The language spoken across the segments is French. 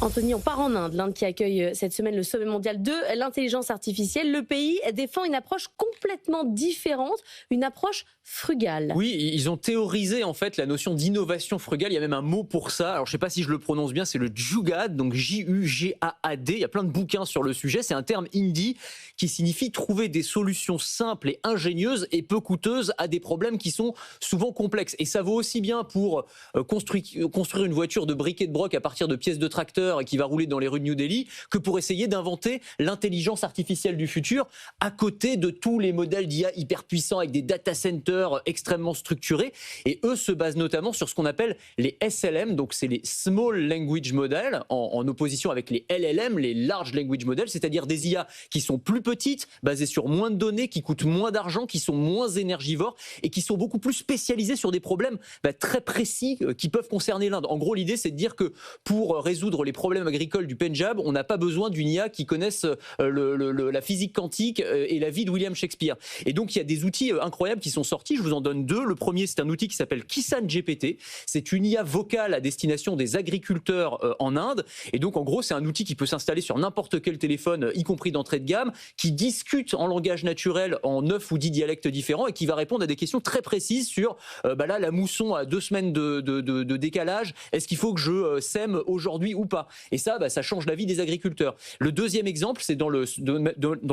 Anthony, on part en Inde, l'Inde qui accueille cette semaine le sommet mondial de l'intelligence artificielle. Le pays défend une approche complètement différente, une approche frugale. Oui, ils ont théorisé en fait la notion d'innovation frugale. Il y a même un mot pour ça. Alors je ne sais pas si je le prononce bien, c'est le Jugaad, donc Jugaad. Il y a plein de bouquins sur le sujet. C'est un terme hindi qui signifie trouver des solutions simples et ingénieuses et peu coûteuses à des problèmes qui sont souvent complexes. Et ça vaut aussi bien pour construire une voiture de briquet de broc à partir de pièces de tracteur et qui va rouler dans les rues de New Delhi, que pour essayer d'inventer l'intelligence artificielle du futur à côté de tous les modèles d'IA hyper puissants avec des data centers extrêmement structurés. Et eux se basent notamment sur ce qu'on appelle les SLM, donc c'est les Small Language Models, en opposition avec les LLM, les Large Language Models, c'est-à-dire des IA qui sont plus petites, basées sur moins de données, qui coûtent moins d'argent, qui sont moins énergivores et qui sont beaucoup plus spécialisées sur des problèmes très précis qui peuvent concerner l'Inde. En gros, l'idée, c'est de dire que pour résoudre les problèmes agricoles du Pendjab, on n'a pas besoin d'une IA qui connaisse la physique quantique et la vie de William Shakespeare. Et donc, il y a des outils incroyables qui sont sortis. Je vous en donne deux. Le premier, c'est un outil qui s'appelle Kisan GPT. C'est une IA vocale à destination des agriculteurs en Inde. Et donc, en gros, c'est un outil qui peut s'installer sur n'importe quel téléphone, y compris d'entrée de gamme, qui discute en langage naturel en 9 ou 10 dialectes différents et qui va répondre à des questions très précises sur là, la mousson a 2 semaines de décalage. Est-ce qu'il faut que je sème aujourd'hui ou pas? Et ça, ça change la vie des agriculteurs. Le deuxième exemple, c'est dans le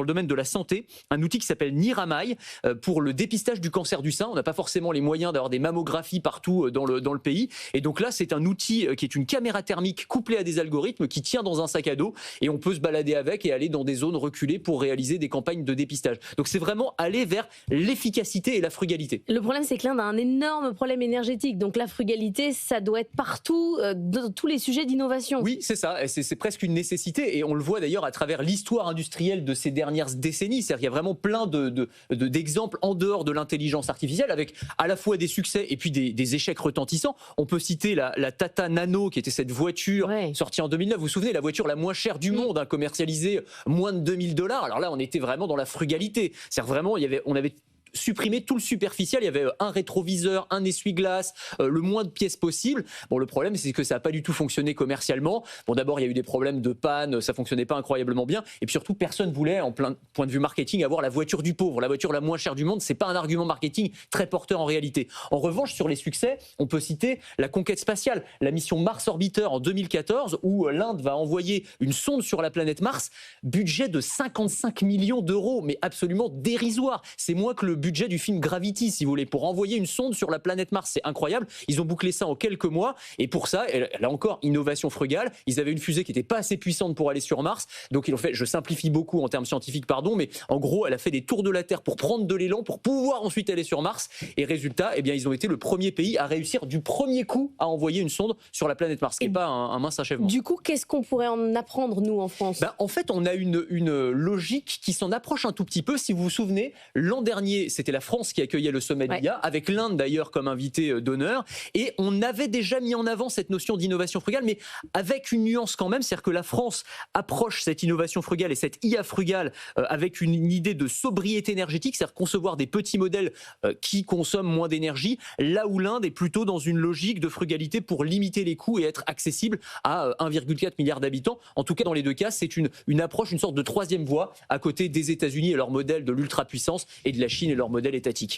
domaine de la santé, un outil qui s'appelle Niramai pour le dépistage du cancer du sein. On n'a pas forcément les moyens d'avoir des mammographies partout dans le pays. Et donc là, c'est un outil qui est une caméra thermique couplée à des algorithmes qui tient dans un sac à dos et on peut se balader avec et aller dans des zones reculées pour réaliser des campagnes de dépistage. Donc c'est vraiment aller vers l'efficacité et la frugalité. Le problème, c'est que l'Inde a un énorme problème énergétique. Donc la frugalité, ça doit être partout, dans tous les sujets d'innovation. Oui, c'est ça. C'est presque une nécessité. Et on le voit d'ailleurs à travers l'histoire industrielle de ces dernières décennies. C'est-à-dire qu'il y a vraiment plein d'exemples en dehors de l'intelligence artificielle avec à la fois des succès et puis des échecs retentissants. On peut citer la Tata Nano qui était cette voiture sortie en 2009. Vous vous souvenez, la voiture la moins chère du monde, commercialisée moins de $2000. Alors là, on était vraiment dans la frugalité. C'est-à-dire vraiment, on avait supprimer tout le superficiel. Il y avait un rétroviseur, un essuie-glace, le moins de pièces possible. Bon, le problème, c'est que ça n'a pas du tout fonctionné commercialement. Bon, d'abord, il y a eu des problèmes de panne, ça fonctionnait pas incroyablement bien. Et puis surtout, personne voulait, en plein point de vue marketing, avoir la voiture du pauvre, la voiture la moins chère du monde. C'est pas un argument marketing très porteur en réalité. En revanche, sur les succès, on peut citer la conquête spatiale, la mission Mars Orbiter en 2014, où l'Inde va envoyer une sonde sur la planète Mars, budget de 55 millions d'euros, mais absolument dérisoire. C'est moins que le budget du film Gravity, si vous voulez, pour envoyer une sonde sur la planète Mars. C'est incroyable. Ils ont bouclé ça en quelques mois. Et pour ça, là encore, innovation frugale. Ils avaient une fusée qui n'était pas assez puissante pour aller sur Mars. Donc, ils ont fait, je simplifie beaucoup en termes scientifiques, pardon, mais en gros, elle a fait des tours de la Terre pour prendre de l'élan, pour pouvoir ensuite aller sur Mars. Et résultat, eh bien, ils ont été le premier pays à réussir du premier coup à envoyer une sonde sur la planète Mars, ce qui n'est pas un mince achèvement. Du coup, qu'est-ce qu'on pourrait en apprendre, nous, en France? En fait, on a une logique qui s'en approche un tout petit peu. Si vous vous souvenez, l'an dernier, c'était la France qui accueillait le sommet de l'IA, avec l'Inde d'ailleurs comme invité d'honneur. Et on avait déjà mis en avant cette notion d'innovation frugale, mais avec une nuance quand même, c'est-à-dire que la France approche cette innovation frugale et cette IA frugale avec une idée de sobriété énergétique, c'est-à-dire concevoir des petits modèles qui consomment moins d'énergie, là où l'Inde est plutôt dans une logique de frugalité pour limiter les coûts et être accessible à 1,4 milliard d'habitants. En tout cas, dans les deux cas, c'est une approche, une sorte de troisième voie à côté des États-Unis et leur modèle de l'ultra-puissance et de la Chine et leur modèle étatique.